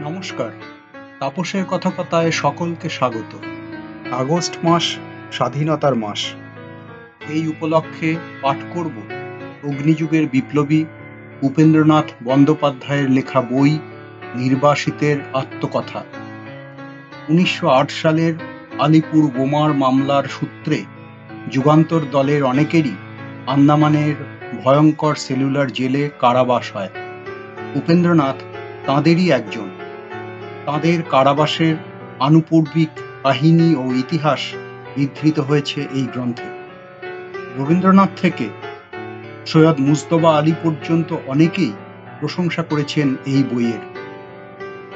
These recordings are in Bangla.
নমস্কার। তাপসের কথকতায় সকলকে স্বাগত। আগস্ট মাস স্বাধীনতার মাস। এই উপলক্ষে পাঠ করব অগ্নিযুগের বিপ্লবী উপেন্দ্রনাথ বন্দ্যোপাধ্যায়ের লেখা বই নির্বাসিতের আত্মকথা। ১৯০৮ সালের আলিপুর বোমার মামলার সূত্রে যুগান্তর দলের অনেকেরই আন্দামানের ভয়ঙ্কর সেলুলার জেলে কারাবাস হয়। উপেন্দ্রনাথ তাঁদেরই একজন। তাঁদের কারাবাসের আনুপূর্বিক কাহিনী ও ইতিহাস বিধৃত হয়েছে এই গ্রন্থে। রবীন্দ্রনাথ থেকে সৈয়দ মুজতবা আলী পর্যন্ত অনেকেই প্রশংসা করেছেন এই বইয়ের।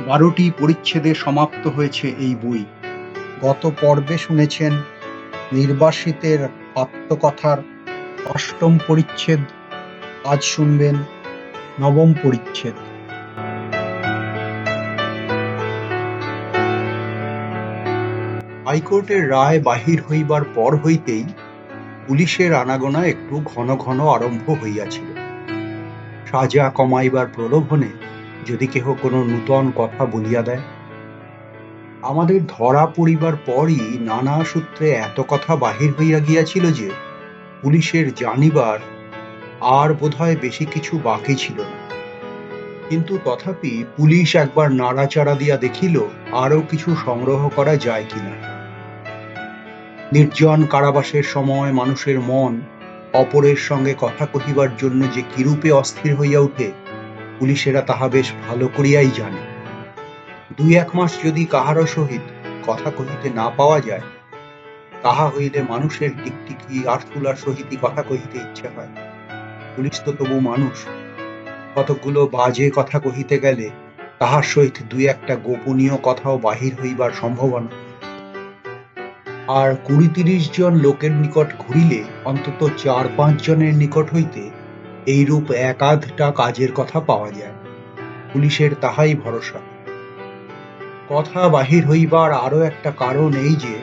১২টি পরিচ্ছেদে সমাপ্ত হয়েছে এই বই। গত পর্বে শুনেছেন নির্বাসিতের আত্মকথার ৮ম পরিচ্ছেদ, আজ শুনবেন ৯ম পরিচ্ছেদ। হাইকোর্টের রায় বাহির হইবার পর হইতেই পুলিশের আনাগোনা একটু ঘন ঘন আরম্ভ হইয়াছিল। সাজা কমাইবার প্রলোভনে যদি কেহ কোনো নূতন কথা বলিয়া দেয়। আমাদের ধরা পড়িবার পরই নানা সূত্রে এত কথা বাহির হইয়া গিয়াছিল যে পুলিশের জানিবার আর বোধহয় বেশি কিছু বাকি ছিল না। কিন্তু তথাপি পুলিশ একবার নাড়াচাড়া দিয়া দেখিল আরো কিছু সংগ্রহ করা যায় কিনা। নির্জন কারাবাসের সময় মানুষের মন অপরের সঙ্গে কথা কহিবার জন্য যে কিরূপে অস্থির হইয়া উঠে, পুলিশেরা তাহা বেশ ভালো করিয়াই জানে। ২-১ মাস যদি কাহারও সহিত কথা কহিতে না পাওয়া যায়, তাহা হইলে মানুষের টিকটিকি আরতুলার সহিতই কথা কহিতে ইচ্ছে হয়। পুলিশ তো তবু মানুষ, কতকগুলো বাজে কথা কহিতে গেলে তাহার সহিত ২-১টা গোপনীয় কথাও বাহির হইবার সম্ভাবনা। আর ২০-৩০ জন লোকের নিকট ঘুরিলে অন্তত ৪-৫ জনের নিকট হইতে এইরূপ এক-আধটা কাজের কথা পাওয়া যায়। পুলিশের তাহাই ভরসা। কথা বাহির হইবার আরো একটা কারণ এই যে,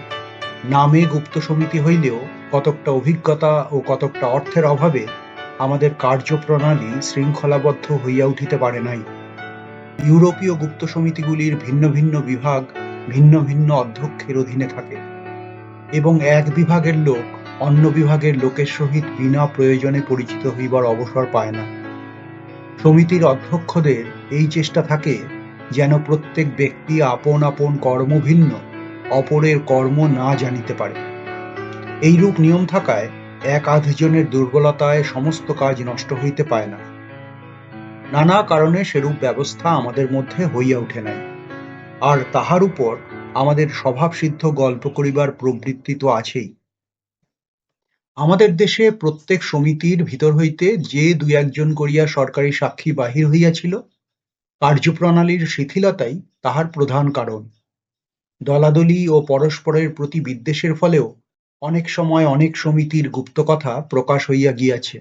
নামে গুপ্ত সমিতি হইলেও কতকটা অভিজ্ঞতা ও কতকটা অর্থের অভাবে আমাদের কার্যপ্রণালী শৃঙ্খলাবদ্ধ হইয়া উঠিতে পারে নাই। ইউরোপীয় গুপ্ত সমিতিগুলির ভিন্ন ভিন্ন বিভাগ ভিন্ন ভিন্ন অধ্যক্ষের অধীনে থাকে, এবং এক বিভাগের লোক অন্য বিভাগের লোকের সহিত বিনা প্রয়োজনে পরিচিত হইবার অবসর পায় না। সমিতির অধ্যক্ষদের এই চেষ্টা থাকে যেন প্রত্যেক ব্যক্তি আপন আপন কর্ম ভিন্ন, অপরের কর্ম না জানিতে পারে। এইরূপ নিয়ম থাকায় ১-৮ জনের দুর্বলতায় সমস্ত কাজ নষ্ট হইতে পায় না। নানা কারণে সেরূপ ব্যবস্থা আমাদের মধ্যে হইয়া উঠে নাই। আর তাহার উপর আমাদের স্বভাবসিদ্ধ গল্প করিবার প্রবৃত্তি তো আছেই। আমাদের দেশে প্রত্যেক সমিতির ভিতর হইতে যে ২-১ জন করিয়া সরকারি সাক্ষী বাহির হইয়াছিল, কার্যপ্রণালীর শিথিলতাই তাহার প্রধান কারণ। দলাদলি ও পরস্পরের প্রতি বিদ্বেষের ফলেও অনেক সময় অনেক সমিতির গুপ্তকথা প্রকাশ হইয়া গিয়াছে।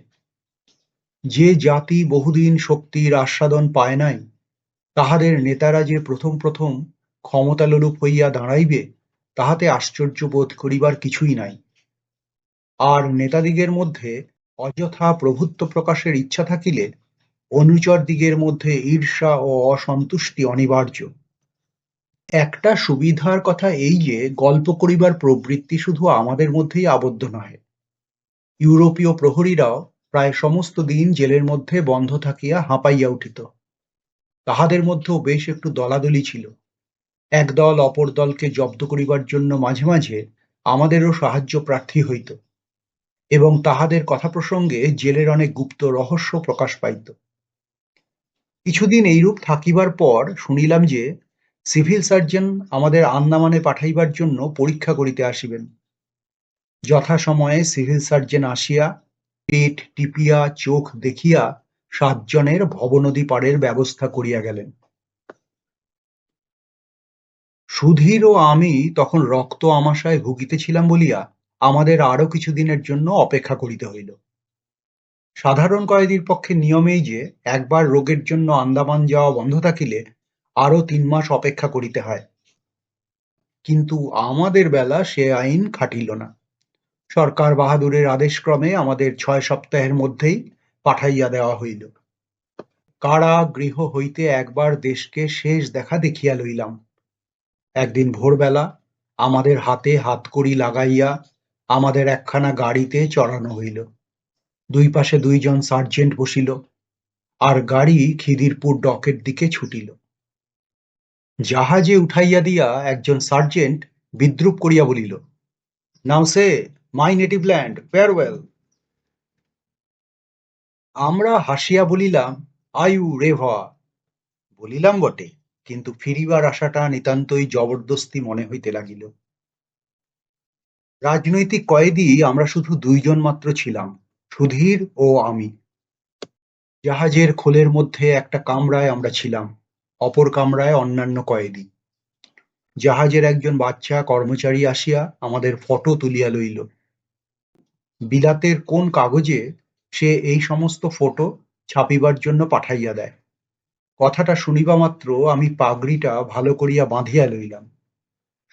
যে জাতি বহুদিন শক্তির আস্বাদন পায় নাই, তাহাদের নেতারা যে প্রথম প্রথম ক্ষমতালোলুপ হইয়া দাঁড়াইবে, তাহাতে আশ্চর্য বোধ করিবার কিছুই নাই। আর নেতাদিগের মধ্যে অযথা প্রভুত্ব প্রকাশের ইচ্ছা থাকিলে অনুচরদিগের মধ্যে ঈর্ষা ও অসন্তুষ্টি অনিবার্য। একটা সুবিধার কথা এই যে, গল্প করিবার প্রবৃত্তি শুধু আমাদের মধ্যেই আবদ্ধ নহে। ইউরোপীয় প্রহরীরাও প্রায় সমস্ত দিন জেলের মধ্যে বন্ধ থাকিয়া হাঁপাইয়া উঠিত। তাহাদের মধ্যেও বেশ একটু দলাদলি ছিল। এক দল অপর দলকে জব্দ করিবার জন্য মাঝে মাঝে আমাদেরও সাহায্য প্রার্থী হইত, এবং তাহাদের কথা প্রসঙ্গে জেলের অনেক গুপ্ত রহস্য প্রকাশ পাইত। কিছুদিন এইরূপ থাকিবার পর শুনিলাম যে সিভিল সার্জন আমাদের আন্দামানে পাঠাইবার জন্য পরীক্ষা করিতে আসিবেন। যথাসময়ে সিভিল সার্জন আসিয়া পেট টিপিয়া চোখ দেখিয়া ৭ জনের ভবনদী পারের ব্যবস্থা করিয়া গেলেন। সুধীর ও আমি তখন রক্ত আমাশায় ভুগিতেছিলাম বলিয়া আমাদের আরো কিছুদিনের জন্য অপেক্ষা করিতে হইল। সাধারণ কয়েদির পক্ষে নিয়ম এই যে, একবার রোগের জন্য আন্দামান যাওয়া বন্ধ থাকিলে আরো ৩ মাস অপেক্ষা করিতে হয়। কিন্তু আমাদের বেলা সে আইন খাটিল না। সরকার বাহাদুরের আদেশক্রমে আমাদের ৬ সপ্তাহের মধ্যেই পাঠাইয়া দেওয়া হইল। কারাগৃহ হইতে একবার দেশকে শেষ দেখা দেখিয়া লইলাম। একদিন ভোরবেলা আমাদের হাতে হাতকড়ি লাগাইয়া আমাদের একখানা গাড়িতে চড়ানো হইল। দুই পাশে দুইজন সার্জেন্ট বসিল, আর গাড়ি খিদিরপুর ডকের দিকে ছুটিল। জাহাজে উঠাইয়া দিয়া একজন সার্জেন্ট বিদ্রূপ করিয়া বলিল, নাও সে মাই নেটিভ ল্যান্ড, ফেয়ারওয়েল। আমরা হাসিয়া বলিলাম, আয়ু রেভা। বলিলাম বটে, কিন্তু ফিরিবার আশাটা নিতান্তই জবরদস্তি মনে হইতে লাগিল। রাজনৈতিক কয়েদি আমরা শুধু দুইজন মাত্র ছিলাম, সুধীর ও আমি। জাহাজের খোলের মধ্যে একটা কামরায় আমরা ছিলাম, অপর কামরায় অন্যান্য কয়েদি। জাহাজের একজন বাচ্চা কর্মচারী আসিয়া আমাদের ফটো তুলিয়া লইল। বিলাতের কোন কাগজে সে এই সমস্ত ফটো ছাপিবার জন্য পাঠাইয়া দেয়। কথাটা শুনিবা মাত্র আমি পাগড়িটা ভালো করিয়া বাঁধিয়া লইলাম।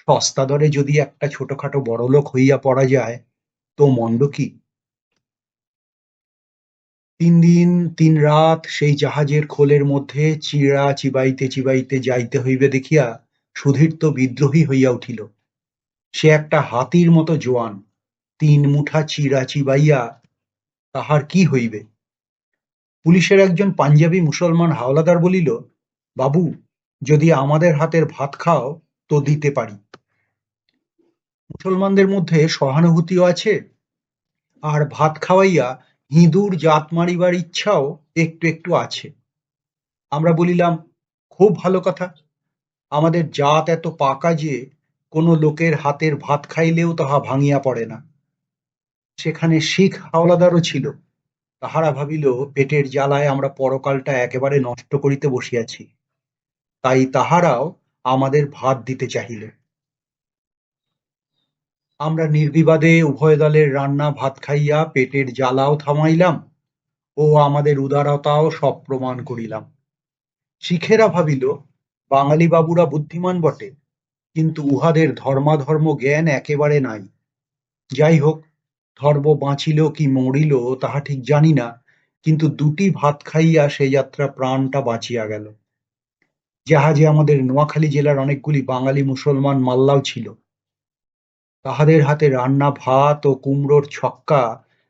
সস্তা দরে যদি একটা ছোটখাটো বড়লোক হইয়া পড়া যায় তো মন্দ কি। 3 দিন 3 রাত সেই জাহাজের খোলের মধ্যে চিড়া চিবাইতে চিবাইতে যাইতে হইবে দেখিয়া সুধীর তো বিদ্রোহী হইয়া উঠিল। সে একটা হাতির মতো জোয়ান, 3 মুঠা চিড়া চিবাইয়া তাহার কি হইবে। পুলিশের একজন পাঞ্জাবি মুসলমান হাওলাদার বলিল, বাবু, যদি আমাদের হাতের ভাত খাও তো দিতে পারি। মুসলমানদের মধ্যে সহানুভূতিও আছে, আর ভাত খাওয়াইয়া হিঁদুর জাত মারিবার ইচ্ছাও একটু একটু আছে। আমরা বলিলাম, খুব ভালো কথা। আমাদের জাত এত পাকা যে কোনো লোকের হাতের ভাত খাইলেও তাহা ভাঙিয়া পড়ে না। সেখানে শিখ হাওলাদারও ছিল। তাহারা ভাবিল পেটের জ্বালায় আমরা পরকালটা একেবারে নষ্ট করিতে বসিয়াছি, তাই তাহারাও আমাদের ভাত দিতে চাহিল। আমরা নির্বিবাদে উভয় দলের রান্না ভাত খাইয়া পেটের জ্বালাও থামাইলাম ও আমাদের উদারতাও সব প্রমাণ করিলাম। শিখেরা ভাবিল বাঙালি বাবুরা বুদ্ধিমান বটে, কিন্তু উহাদের ধর্মাধর্ম জ্ঞান একেবারে নাই। যাই হোক, ধর্ম বাঁচিল কি মরিল তাহা ঠিক জানি না, কিন্তু 2টি ভাত খাইয়া সে যাত্রা প্রাণটা বাঁচিয়া গেল। জাহাজে আমাদের নোয়াখালী জেলার অনেকগুলি বাঙালি মুসলমান মাল্লাও ছিল। তাহাদের হাতে রান্না ভাত ও কুমড়োর ছক্কা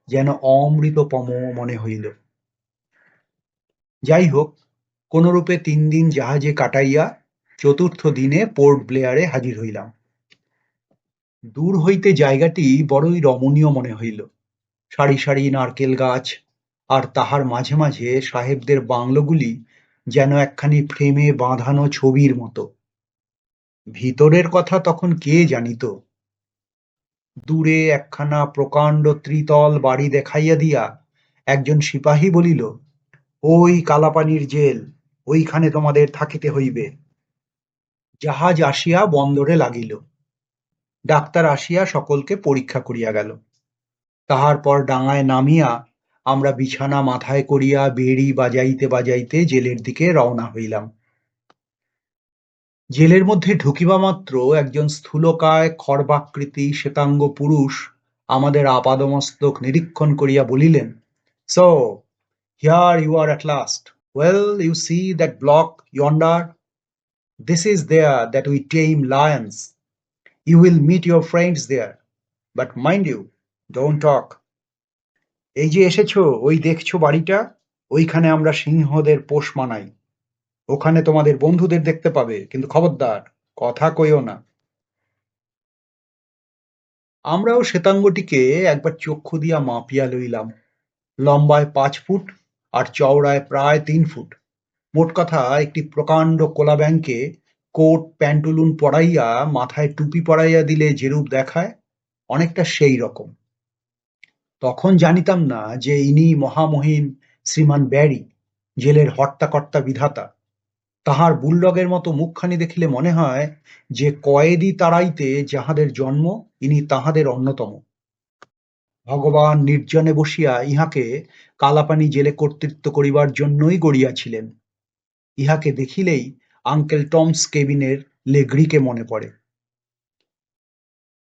যেন অমৃতপম মনে হইল। যাই হোক, কোনরূপে 3 দিন জাহাজে কাটাইয়া 4র্থ দিনে পোর্ট ব্লেয়ারে হাজির হইলাম। দূর হইতে জায়গাটি বড়ই রমণীয় মনে হইল। সারি সারি নারকেল গাছ, আর তাহার মাঝে মাঝে সাহেবদের বাংলোগুলি যেন একখানি ফ্রেমে বাঁধানো ছবির মতো। ভিতরের কথা তখন কে জানিত। দূরে একখানা প্রকাণ্ড ত্রিতল বাড়ি দেখাইয়া দিয়া একজন সিপাহী বলিল, ওই কালাপানির জেল, ওইখানে তোমাদের থাকিতে হইবে। জাহাজ আসিয়া বন্দরে লাগিল। ডাক্তার আসিয়া সকলকে পরীক্ষা করিয়া গেল। তাহার পর ডাঙায় নামিয়া আমরা বিছানা মাথায় করিয়া বেড়ি বাজাইতে বাজাইতে জেলের দিকে রওনা হইলাম। জেলের মধ্যে ঢুকিবা মাত্র একজন স্থূলকায় খর্বাকৃতি শ্বেতাঙ্গ পুরুষ আমাদের আপাদমস্তক নিরীক্ষণ করিয়া বলিলেন, so here you are at last. Well, you see that block yonder? This is there that we tame lions. You will meet your friends there, but mind you, don't talk. এই যে এসেছো, ওই দেখছো বাড়িটা, ওইখানে আমরা সিংহদের পোষ মানাই। ওখানে তোমাদের বন্ধুদের দেখতে পাবে, কিন্তু খবরদার কথা কইও না। আমরাও শ্বেতাঙ্গটিকে একবার চক্ষু দিয়া মাপিয়া লইলাম। লম্বায় 5 ফুট আর চওড়ায় প্রায় 3 ফুট। মোট কথা একটি প্রকাণ্ড কোলা ব্যাংকে কোট প্যান্টুলুন পরাইয়া মাথায় টুপি পরাইয়া দিলে যেরূপ দেখায়, অনেকটা সেই রকম। তখন জানিতাম না যে ইনি মহামহিম শ্রীমান ব্যারি, জেলের হর্তাকর্তা বিধাতা। তাহার বুলডগের মতো মুখখানি দেখিলে মনে হয় যে কয়েদি তাড়াইতে যাহাদের জন্ম, ইনি তাহাদের অন্যতম। ভগবান নির্জনে বসিয়া ইহাকে কালাপানি জেলে কর্তৃত্ব করিবার জন্যই গড়িয়াছিলেন। ইহাকে দেখিলেই আঙ্কেল টমস কেবিনের লেগ্রিকে মনে পড়ে।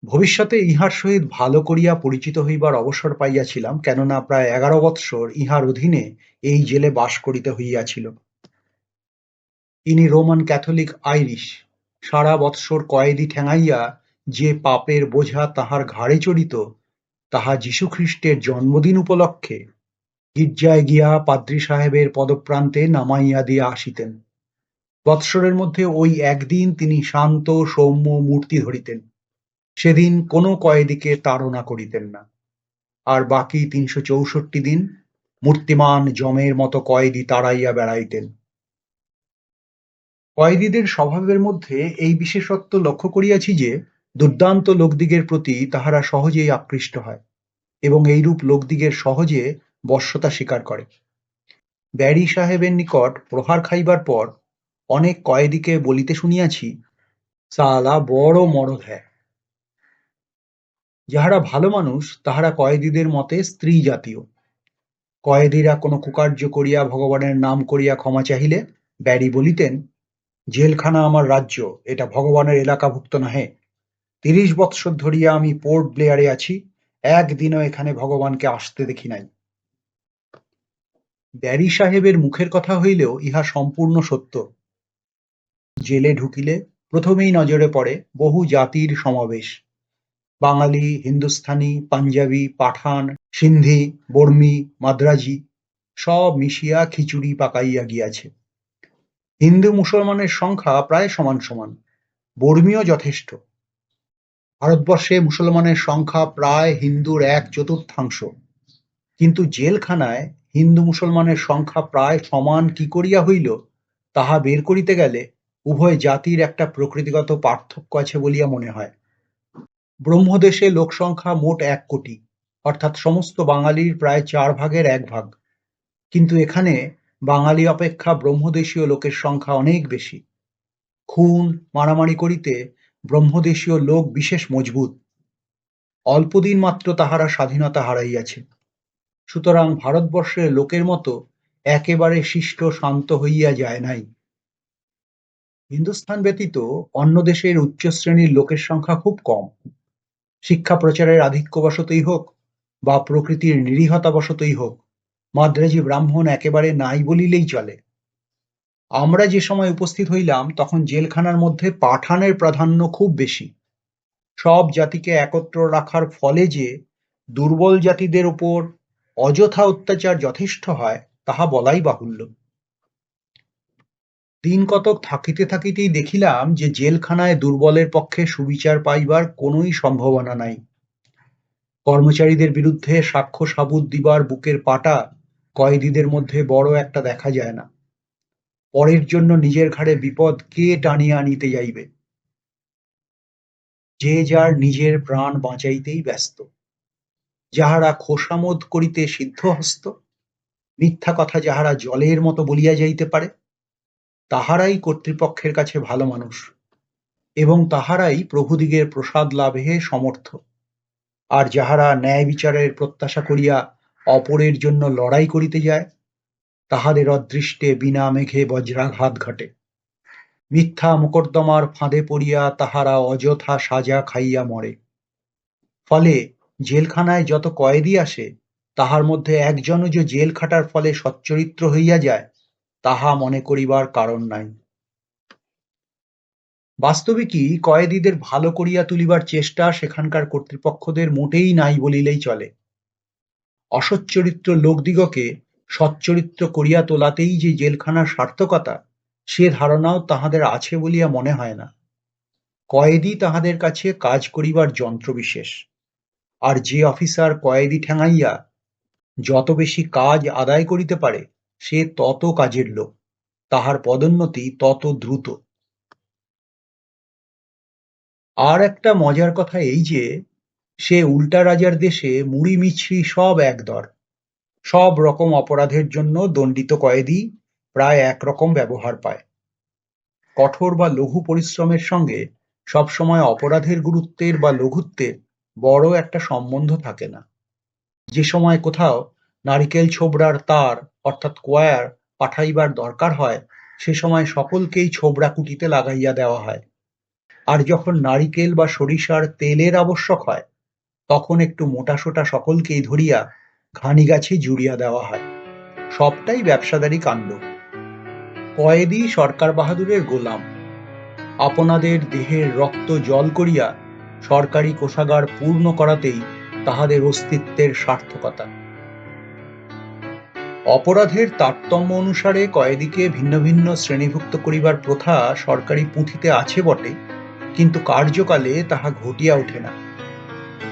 ভবিষ্যতে ইহার সহিত ভালো করিয়া পরিচিত হইবার অবসর পাইয়াছিলাম, কেননা প্রায় 11 বৎসর ইহার অধীনে এই জেলে বাস করিতে হইয়াছিল। ইনি রোমান ক্যাথলিক আইরিশ। সারা বৎসর কয়েদি ঠেঙাইয়া যে পাপের বোঝা তাহার ঘাড়ে চড়িত, তাহা যীশুখ্রীষ্টের জন্মদিন উপলক্ষে গির্জায় গিয়া পাদ্রী সাহেবের পদপ্রান্তে নামাইয়া দিয়া আসিতেন। বৎসরের মধ্যে ওই একদিন তিনি শান্ত সৌম্য মূর্তি ধরিতেন। সেদিন কোনো কয়েদিকে তাড়না করিতেন না, আর বাকি ৩৬৪ দিন মূর্তিমান যমের মতো কয়েদি তাড়াইয়া বেড়াইতেন। কয়েদিদের স্বভাবের মধ্যে এই বিশেষত্ব লক্ষ্য করিয়াছি যে, দুর্দান্ত লোকদিগের প্রতি তাহারা সহজেই আকৃষ্ট হয় এবং এইরূপ লোকদিগের সহজে বশ্যতা স্বীকার করে। ব্যারি সাহেবের নিকট প্রহার খাইবার পর অনেক কয়েদিকে বলিতে শুনিয়াছি, সালা বড় মরদ হ্যায়। যাহারা ভালো মানুষ তাহারা কয়েদিদের মতে স্ত্রী জাতীয়। কয়েদিরা কোনো কুকার্য করিয়া ভগবানের নাম করিয়া ক্ষমা চাহিলে ব্যারি বলিতেন, জেলখানা আমার রাজ্য, এটা ভগবানের এলাকাভুক্ত নহে। ৩০ বৎসর ধরিয়া আমি পোর্ট ব্লেয়ারে আছি, একদিনও এখানে ভগবানকে আসতে দেখি নাই। ব্যারি সাহেবের মুখের কথা হইলেও ইহা সম্পূর্ণ সত্য। জেলে ঢুকিলে প্রথমেই নজরে পড়ে বহু জাতির সমাবেশ। বাঙালি, হিন্দুস্থানি, পাঞ্জাবি, পাঠান, সিন্ধি, বর্মী, মাদ্রাজি সব মিশিয়া খিচুড়ি পাকাইয়া গিয়াছে। হিন্দু মুসলমানের সংখ্যা প্রায় সমান সমান, বর্মীও যথেষ্ট। ভারতবর্ষে মুসলমানের সংখ্যা প্রায় হিন্দুর 1/4, কিন্তু জেলখানায় হিন্দু মুসলমানের সংখ্যা প্রায় সমান কি করিয়া হইল, তাহা বের করিতে গেলে উভয় জাতির একটা প্রকৃতিগত পার্থক্য আছে বলিয়া মনে হয়। ব্রহ্মদেশে লোকসংখ্যা মোট 1 কোটি, অর্থাৎ সমস্ত বাঙালির প্রায় 4 ভাগের 1 ভাগ, কিন্তু এখানে বাঙালি অপেক্ষা ব্রহ্মদেশীয় লোকের সংখ্যা অনেক বেশি। খুন মারামারি করিতে ব্রহ্মদেশীয় লোক বিশেষ মজবুত। অল্পদিন মাত্র তাহারা স্বাধীনতা হারাইয়াছে, সুতরাং ভারতবর্ষের লোকের মতো একেবারে শিষ্ট শান্ত হইয়া যায় নাই। হিন্দুস্থান ব্যতীত অন্য দেশের উচ্চ শ্রেণীর লোকের সংখ্যা খুব কম। শিক্ষা প্রচারের আধিক্যবশতই হোক বা প্রকৃতির নিরীহতাবশতই হোক, মাদ্রাজি ব্রাহ্মণ একেবারে নাই বলিলেই চলে। আমরা যে সময় উপস্থিত হইলাম তখন জেলখানার মধ্যে পাঠানের প্রাধান্য খুব বেশি। সব জাতিকে একত্র রাখার ফলে যে দুর্বল জাতিদের উপর অযথা অত্যাচার যথেষ্ট হয়, তাহা বলাই বাহুল্য। দিন কতক থাকিতে থাকিতেই দেখিলাম যে জেলখানায় দুর্বলের পক্ষে সুবিচার পাইবার কোনোই সম্ভাবনা নাই। কর্মচারীদের বিরুদ্ধে সাক্ষ্য সাবুত দিবার বুকের পাটা কয়েদিদের মধ্যে বড় একটা দেখা যায় না। পরের জন্য নিজের ঘাড়ে বিপদ কে টানিয়া আনিতে যাইবে? যে যার নিজের প্রাণ বাঁচাইতেই ব্যস্ত। যাহারা খোসামোদ করিতে সিদ্ধহস্ত, মিথ্যা কথা যাহারা জলের মতো বলিয়া যাইতে পারে, তাহারাই কর্তৃপক্ষের কাছে ভালো মানুষ, এবং তাহারাই প্রভুদিগের প্রসাদ লাভে সমর্থ। আর যাহারা ন্যায় বিচারের প্রত্যাশা করিয়া অপরের জন্য লড়াই করিতে যায়, তাহাদের অদৃষ্টে বিনা মেঘে বজ্রাঘাত ঘটে। মিথ্যা মোকদ্দমার ফাঁদে পড়িয়া তাহারা অযথা সাজা খাইয়া মরে। ফলে জেলখানায় যত কয়েদি আসে, তাহার মধ্যে একজনও যে জেল খাটার ফলে সচ্চরিত্র হইয়া যায়, তাহা মনে করিবার কারণ নাই। বাস্তবিকই কয়েদিদের ভালো করিয়া তুলিবার চেষ্টা সেখানকার কর্তৃপক্ষদের মোটেই নাই বলিলেই চলে। অসচ্চরিত্র লোকদিগকে সচ্চরিত্র করিয়া তোলাতেই যে জেলখানার সার্থকতা, সে ধারণাও তাহাদের আছে বলিয়া মনে হয় না। কয়েদি তাহাদের কাছে কাজ করিবার যন্ত্রবিশেষ, আর যে অফিসার কয়েদি ঠেঙাইয়া যত বেশি কাজ আদায় করিতে পারে, সে তত কাজের লোক, তাহার পদোন্নতি তত দ্রুত। আর একটা মজার কথা এই যে, সে উল্টা রাজার দেশে মুড়ি মিছরি সব একদর। সব রকম অপরাধের জন্য দণ্ডিত কয়েদি প্রায় একরকম ব্যবহার পায়। কঠোর বা লঘু পরিশ্রমের সঙ্গে সবসময় অপরাধের গুরুত্বের বা লঘুত্বের বড় একটা সম্বন্ধ থাকে না। যে সময় কোথাও নারিকেল ছোবড়ার তার অর্থাৎ কোয়ার পাঠাইবার দরকার হয়, সে সময় সকলকেই ছোবড়া কুটিতে লাগাইয়া দেওয়া হয়। আর যখন নারিকেল বা সরিষার তেলের আবশ্যক হয়, তখন একটু মোটাসোটা সকলকেই ধরিয়া ঘানি গাছে জুড়িয়া দেওয়া হয়। সবটাই ব্যবসাদারি কাণ্ড। কয়েদি সরকার বাহাদুরের গোলাম। আপনাদের দেহের রক্ত জল করিয়া সরকারি কোষাগার পূর্ণ করাতেই তাহাদের অস্তিত্বের সার্থকতা। অপরাধের তারতম্য অনুসারে কয়েদিকে ভিন্ন ভিন্ন শ্রেণীভুক্ত করিবার প্রথা সরকারি পুঁথিতে আছে বটে, কিন্তু কার্যকালে তাহা ঘটিয়া ওঠে না।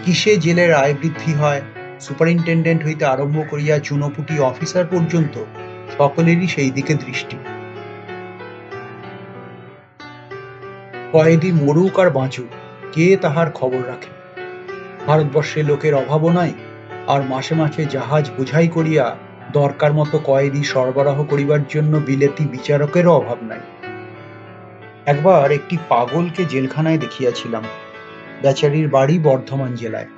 কিসে জেলের আয় বৃদ্ধি হয়, সুপারিনটেন্ডেন্ট হইতে আরম্ভ করিয়া চুনোপুটি অফিসার পর্যন্ত সকলেরই সেই দিকে দৃষ্টি। কয়েদি মরুক আর বাঁচুক, কে তাহার খবর রাখে? ভারতবর্ষে লোকের অভাবও নাই, আর মাসে মাসে জাহাজ বোঝাই করিয়া দরকার মতো কয়েদি সরবরাহ করিবার জন্য বিলেতি বিচারকেরও অভাব নাই। একবার একটি পাগলকে জেলখানায় দেখিয়াছিলাম। বেচারির বাড়ি বর্ধমান জেলায়।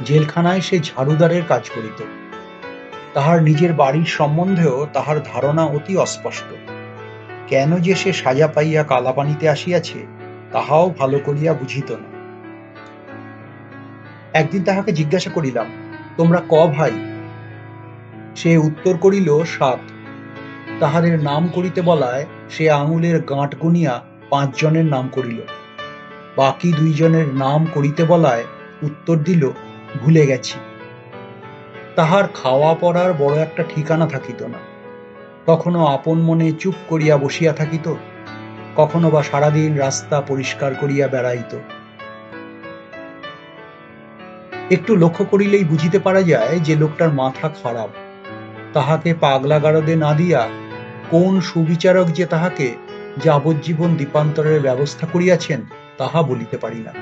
জেলখানায় সে ঝাড়ুদারের কাজ করিত। তাহার নিজের বাড়ির সম্বন্ধেও তাহার ধারণা অতি অস্পষ্ট। কেন যে সে সাজা পাইয়া কালাপানিতে আসিয়াছে, তাহাও ভালো করিয়া বুঝিত না। একদিন তাহাকে জিজ্ঞাসা করিলাম, তোমরা ক ভাই? সে উত্তর করিল, 7। তাহাদের নাম করিতে বলায় সে আঙুলের গাঁট গুনিয়া 5 জনের নাম করিল। বাকি 2 জনের নাম করিতে বলায় উত্তর দিল, ভুলে গেছি। তাহার খাওয়া পড়ার বড় একটা ঠিকানা থাকিত না। কখনো আপন মনে চুপ করিয়া বসিয়া থাকিত, কখনো বা সারাদিন রাস্তা পরিষ্কার করিয়া বেড়াইত। একটু লক্ষ্য করিলেই বুঝিতে পারা যায় যে লোকটার মাথা খারাপ। তাহাকে পাগলা গারদে না দিয়া কোন সুবিচারক যে তাহাকে যাবজ্জীবন দ্বীপান্তরের ব্যবস্থা করিয়াছেন, তাহা বলিতে পারি না।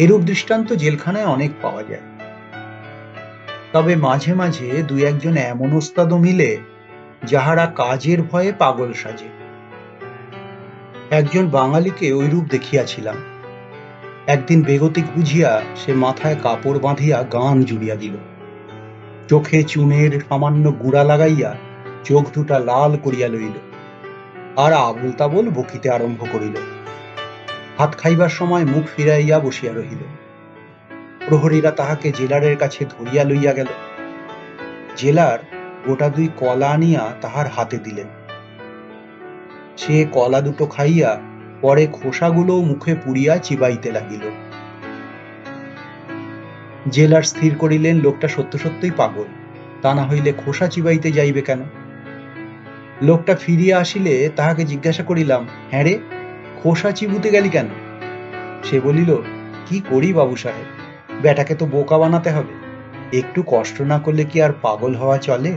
এরূপ দৃষ্টান্ত জেলখানায় অনেক পাওয়া যায়। তবে মাঝে মাঝে 2-1 জন এমন ওস্তাদও মিলে, যাহারা কাজের ভয়ে পাগল সাজে। একজন বাঙালিকে ঐরূপ দেখিয়াছিলাম। একদিন বেগতিক বুঝিয়া সে মাথায় কাপড় বাঁধিয়া গান জুড়িয়া দিল। চোখে চুনের সামান্য গুঁড়া লাগাইয়া চোখ দুটা লাল করিয়া লইল, আর আবল তাবল বকিতে আরম্ভ করিল। ভাত খাইবার সময় মুখ ফিরাইয়া বসিয়া রহিল। প্রহরীরা তাহাকে জেলারের কাছে ধরিয়া লইয়া গেল। জেলার গোটা 2 কলা আনিয়া তাহার হাতে দিলেন। সে কলা দুটো খাইয়া পরে খোসাগুলো মুখে পুড়িয়া চিবাইতে লাগিল। জেলার স্থির করিলেন লোকটা সত্য সত্যই পাগল, তা না হইলে খোসা চিবাইতে যাইবে কেন? লোকটা ফিরিয়া আসিলে তাহাকে জিজ্ঞাসা করিলাম, হ্যাঁ রে, খোসা চিবুতে গেলি কেন? সে বলিল, কি করি বাবু সাহেব, বেটাকে তো বোকা বানাতে হবে। একটু কষ্ট না করলে কি আর পাগল হওয়া চলে?